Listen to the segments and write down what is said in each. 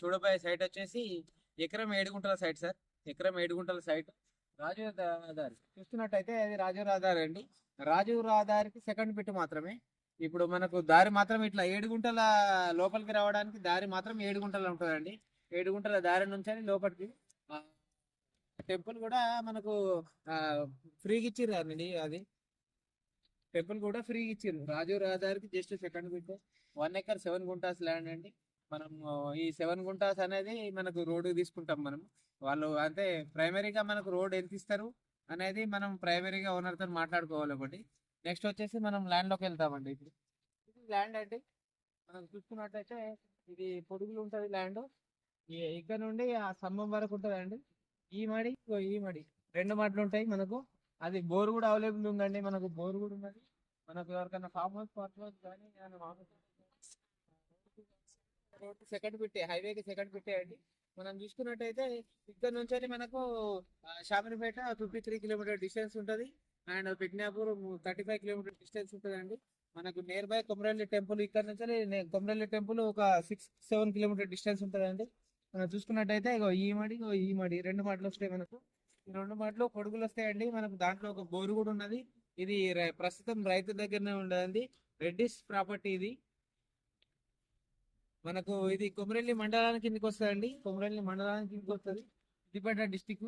చూడబోయే సైట్ వచ్చేసి ఎకరం 7 గుంటల సైట్ సార్. ఎకరం 7 గుంటల సైట్ రాజు రహదారి చూస్తున్నట్టయితే అది రాజు రహదారి అండి. రాజు రహదారికి సెకండ్ బిట్ మాత్రమే. ఇప్పుడు మనకు దారి మాత్రం ఇట్లా 7 గుంటల లోపలికి రావడానికి దారి మాత్రం 7 గుంటలు ఉంటుందండి. 7 గుంటల దారి నుంచి లోపలికి టెంపుల్ కూడా మనకు ఫ్రీగా ఇచ్చిర్రు అండి. అది టెంపుల్ కూడా ఫ్రీగా ఇచ్చిర్రు. రాజు రహదారికి just second bit 1 acre 7 guntas land అండి. మనం ఈ 7 గుంటాస్ అనేది మనకు రోడ్డు తీసుకుంటాం మనం. వాళ్ళు అంటే ప్రైమరీగా మనకు రోడ్ ఎంత ఇస్తారు అనేది మనం ప్రైమరీగా ఓనర్తో మాట్లాడుకోవాలి ఒకటి. నెక్స్ట్ వచ్చేసి మనం ల్యాండ్లోకి వెళ్తామండి. ఇప్పుడు ఇది ల్యాండ్ అండి. మనం చూసుకున్నట్టయితే ఇది పొడుగులు ఉంటుంది ల్యాండ్. ఇక్కడ నుండి ఆ స్తంభం వరకు ఉంటుందండి. ఈ మడి 2 మడులు ఉంటాయి మనకు. అది బోర్ కూడా అవైలబుల్ ఉందండి. మనకు బోర్ కూడా ఉన్నది. మనకు ఎవరికైనా ఫామ్ హౌస్ పర్పస్ కానీ రోడ్ సెకండ్ పెట్టే హైవేకి సెకండ్ పెట్టేయండి. మనం చూసుకున్నట్టయితే ఇక్కడ నుంచి మనకు షామినిపేట 53 కిలోమీటర్ డిస్టెన్స్ ఉంటుంది. అండ్ పిగ్నాపూర్ 35 కిలోమీటర్ డిస్టెన్స్ ఉంటుందండి. మనకు నియర్ బై కొమరల్లి టెంపుల్ ఇక్కడ నుంచి కొమరల్లి టెంపుల్ ఒక 6-7 కిలోమీటర్ డిస్టెన్స్ ఉంటుందండి. మనం చూసుకున్నట్టయితే ఈ మడి 2 మాటలు వస్తాయి మనకు. ఈ 2 మాటలు పొడుగులు వస్తాయండి. మనకు దాంట్లో ఒక బోరు కూడా ఉన్నది. ఇది ప్రస్తుతం రైతు దగ్గరనే ఉండదండి. రెడ్డిస్ ప్రాపర్టీ ఇది. మనకు ఇది కొమరెల్లి మండలానికి కిందకి వస్తుందండి. కొమరెల్లి మండలానికి కిందకి వస్తుంది. సిద్దిపేట డిస్టిక్.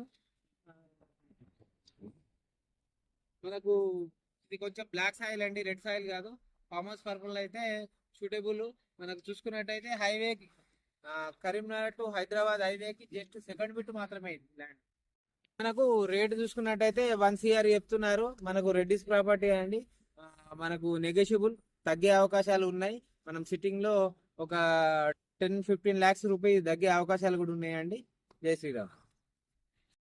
మనకు ఇది కొంచెం బ్లాక్ సాయిల్ అండి, రెడ్ సాయిల్ కాదు. ఫామ్ హౌస్ పర్పల్ అయితే సూటబుల్. మనకు చూసుకున్నట్టయితే హైవేకి కరీంనగర్ టు హైదరాబాద్ హైవేకి జస్ట్ సెకండ్ బిట్ మాత్రమే ల్యాండ్. మనకు రేట్ చూసుకున్నట్టయితే 1 CR చెప్తున్నారు. మనకు రెడ్డిస్ ప్రాపర్టీ అండి. మనకు నెగోషియబుల్ తగ్గే అవకాశాలు ఉన్నాయి. మనం సిట్టింగ్ లో ఒక 10-15 lakhs రూపీస్ తగ్గే అవకాశాలు కూడా ఉన్నాయండి. జై శ్రీరామ్.